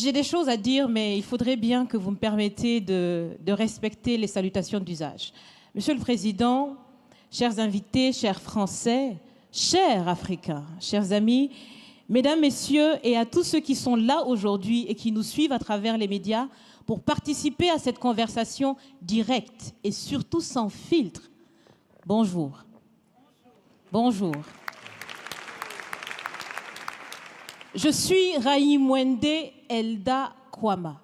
J'ai des choses à dire, mais il faudrait bien que vous me permettiez de respecter les salutations d'usage. Monsieur le Président, chers invités, chers Français, chers Africains, chers amis, Mesdames, Messieurs, et à tous ceux qui sont là aujourd'hui et qui nous suivent à travers les médias pour participer à cette conversation directe et surtout sans filtre. Bonjour. Bonjour. Je suis Raïmwende Elda Kwama.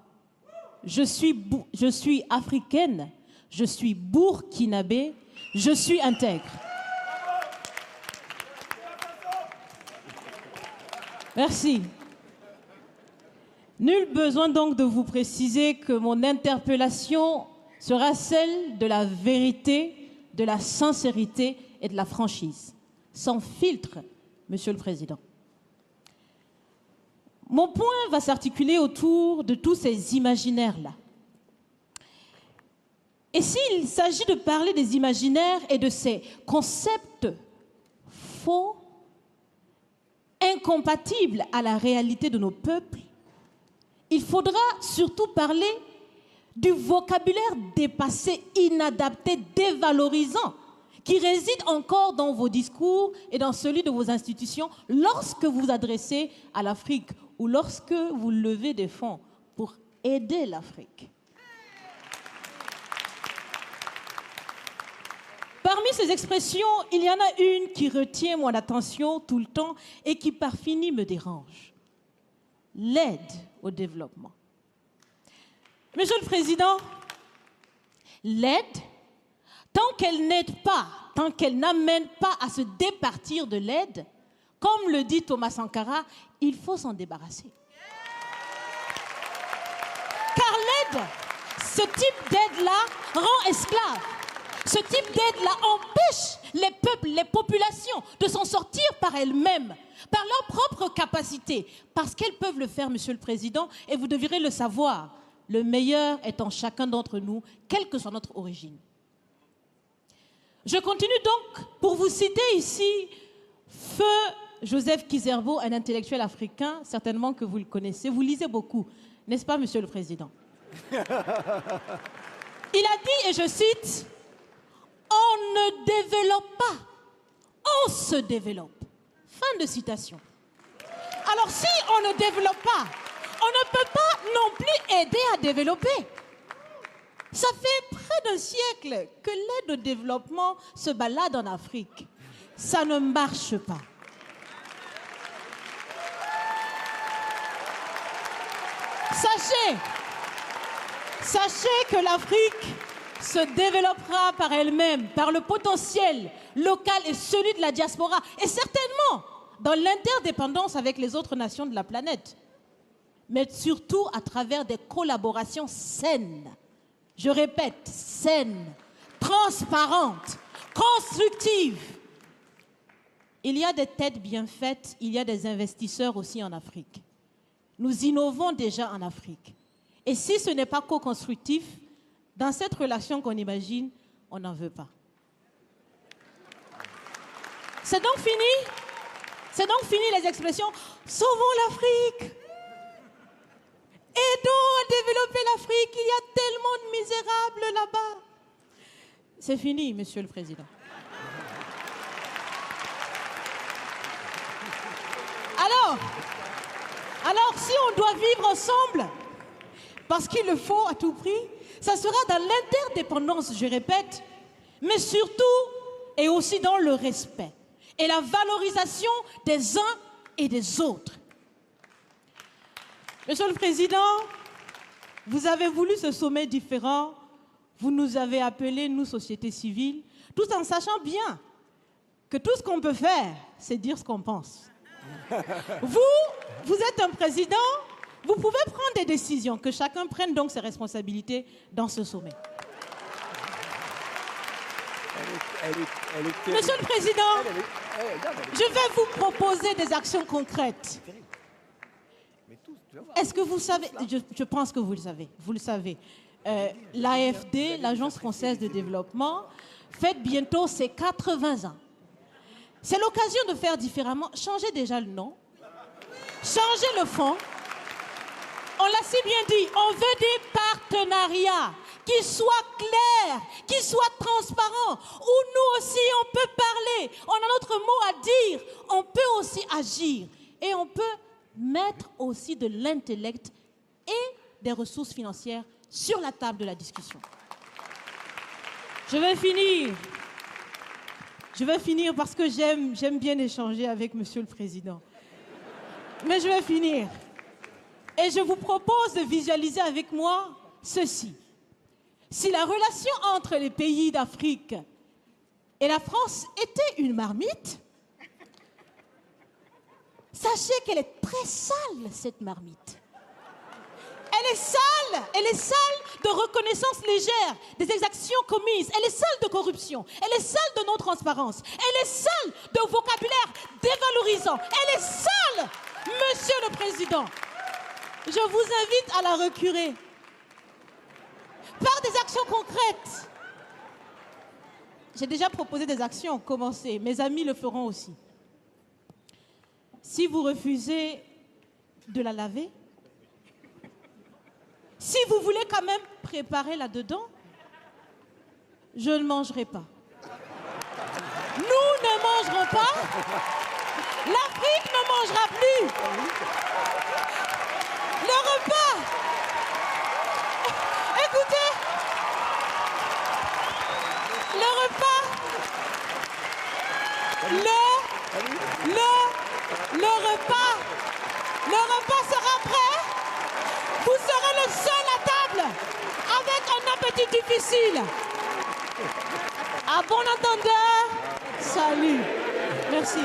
Je suis africaine, je suis burkinabé, je suis intègre. Merci. Nul besoin donc de vous préciser que mon interpellation sera celle de la vérité, de la sincérité et de la franchise. Sans filtre, Monsieur le Président. Mon point va s'articuler autour de tous ces imaginaires-là. Et s'il s'agit de parler des imaginaires et de ces concepts faux, incompatibles à la réalité de nos peuples, il faudra surtout parler du vocabulaire dépassé, inadapté, dévalorisant, qui réside encore dans vos discours et dans celui de vos institutions lorsque vous vous adressez à l'Afrique ou lorsque vous levez des fonds pour aider l'Afrique. Parmi ces expressions, il y en a une qui retient mon attention tout le temps et qui par fini me dérange. L'aide au développement. Monsieur le Président, l'aide, tant qu'elle n'aide pas, tant qu'elle n'amène pas à se départir de l'aide, comme le dit Thomas Sankara, il faut s'en débarrasser. Car l'aide, ce type d'aide-là rend esclave. Ce type d'aide-là empêche les peuples, les populations de s'en sortir par elles-mêmes, par leur propre capacité, parce qu'elles peuvent le faire, Monsieur le Président, et vous devrez le savoir, le meilleur est en chacun d'entre nous, quelle que soit notre origine. Je continue donc pour vous citer ici Feu Joseph Kizerbo, un intellectuel africain, certainement que vous le connaissez, vous lisez beaucoup, n'est-ce pas, Monsieur le Président? Il a dit, et je cite, « On ne développe pas, on se développe. » Fin de citation. Alors si on ne développe pas, on ne peut pas non plus aider à développer. Ça fait près d'un siècle que l'aide au développement se balade en Afrique. Ça ne marche pas. Sachez que l'Afrique se développera par elle-même, par le potentiel local et celui de la diaspora, et certainement dans l'interdépendance avec les autres nations de la planète, mais surtout à travers des collaborations saines. Je répète, saines, transparentes, constructives. Il y a des têtes bien faites, il y a des investisseurs aussi en Afrique. Nous innovons déjà en Afrique. Et si ce n'est pas co-constructif, dans cette relation qu'on imagine, on n'en veut pas. C'est donc fini? C'est donc fini les expressions « Sauvons l'Afrique !» Aidons à développer l'Afrique, il y a tellement de misérables là-bas. C'est fini, Monsieur le Président. Alors, si on doit vivre ensemble, parce qu'il le faut à tout prix, ça sera dans l'interdépendance, je répète, mais surtout et aussi dans le respect et la valorisation des uns et des autres. Monsieur le Président, vous avez voulu ce sommet différent, vous nous avez appelés, nous, société civile, tout en sachant bien que tout ce qu'on peut faire, c'est dire ce qu'on pense. Vous êtes un président, vous pouvez prendre des décisions, que chacun prenne donc ses responsabilités dans ce sommet. Monsieur le Président, je vais vous proposer des actions concrètes. Est-ce que vous savez, je pense que vous le savez, l'AFD, l'Agence française de développement, fête bientôt ses 80 ans. C'est l'occasion de faire différemment. Changez déjà le nom, changez le fond, On l'a si bien dit, on veut des partenariats qui soient clairs, qui soient transparents, où nous aussi on peut parler, on a notre mot à dire, on peut aussi agir et on peut mettre aussi de l'intellect et des ressources financières sur la table de la discussion. Je vais finir parce que j'aime bien échanger avec Monsieur le Président. Mais je vais finir. Et je vous propose de visualiser avec moi ceci. Si la relation entre les pays d'Afrique et la France était une marmite, sachez qu'elle est très sale, cette marmite. Elle est sale de reconnaissance légère des exactions commises. Elle est sale de corruption. Elle est sale de non-transparence. Elle est sale de vocabulaire dévalorisant. Elle est sale, Monsieur le Président. Je vous invite à la recurer par des actions concrètes. J'ai déjà proposé des actions, commencez. Mes amis le feront aussi. Si vous refusez de la laver, si vous voulez quand même préparer là-dedans, je ne mangerai pas. Nous ne mangerons pas. L'Afrique ne mangera plus. Le repas. Écoutez. Le repas. Le repas sera prêt. Vous serez le seul à table avec un appétit difficile. À bon entendeur, salut. Merci.